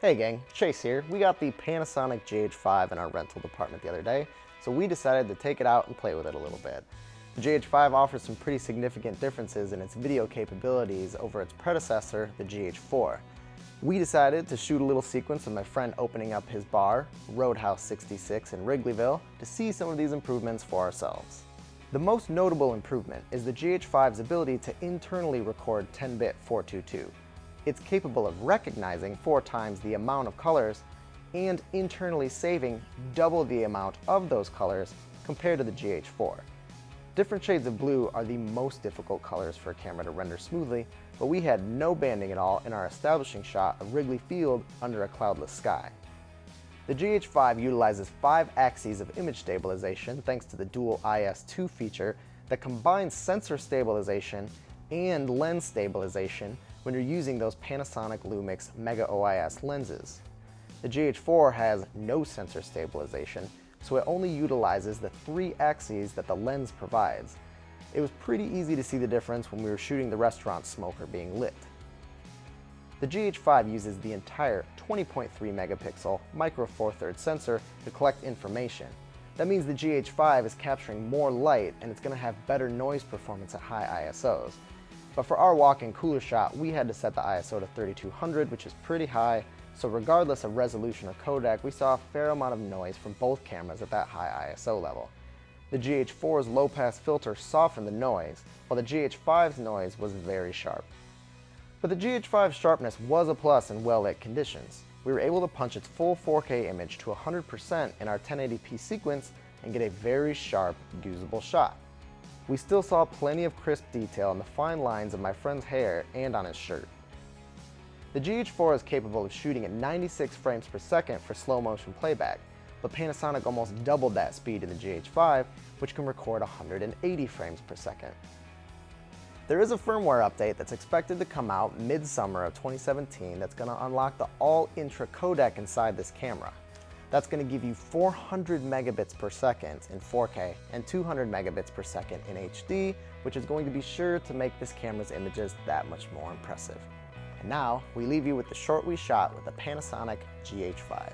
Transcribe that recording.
Hey gang, Chase here. We got the Panasonic GH5 in our rental department the other day, so we decided to take it out and play with it a little bit. The GH5 offers some pretty significant differences in its video capabilities over its predecessor, the GH4. We decided to shoot a little sequence of my friend opening up his bar, Roadhouse 66 in Wrigleyville, to see some of these improvements for ourselves. The most notable improvement is the GH5's ability to internally record 10-bit 422. It's capable of recognizing 4 times the amount of colors and internally saving double the amount of those colors compared to the GH4. Different shades of blue are the most difficult colors for a camera to render smoothly, but we had no banding at all in our establishing shot of Wrigley Field under a cloudless sky. The GH5 utilizes 5 axes of image stabilization thanks to the dual IS2 feature that combines sensor stabilization and lens stabilization when you're using those Panasonic Lumix Mega OIS lenses. The GH4 has no sensor stabilization, so it only utilizes the 3 axes that the lens provides. It was pretty easy to see the difference when we were shooting the restaurant smoker being lit. The GH5 uses the entire 20.3 megapixel micro four thirds sensor to collect information. That means the GH5 is capturing more light and it's going to have better noise performance at high ISOs. But for our walk-in cooler shot, we had to set the ISO to 3200, which is pretty high, so regardless of resolution or codec, we saw a fair amount of noise from both cameras at that high ISO level. The GH4's low-pass filter softened the noise, while the GH5's noise was very sharp. But the GH5's sharpness was a plus in well-lit conditions. We were able to punch its full 4K image to 100% in our 1080p sequence and get a very sharp, usable shot. We still saw plenty of crisp detail in the fine lines of my friend's hair and on his shirt. The GH4 is capable of shooting at 96 frames per second for slow motion playback, but Panasonic almost doubled that speed in the GH5, which can record 180 frames per second. There is a firmware update that's expected to come out mid-summer of 2017 that's going to unlock the all-intra codec inside this camera. That's going to give you 400 megabits per second in 4K and 200 megabits per second in HD, which is going to be sure to make this camera's images that much more impressive. And now, we leave you with the short we shot with the Panasonic GH5.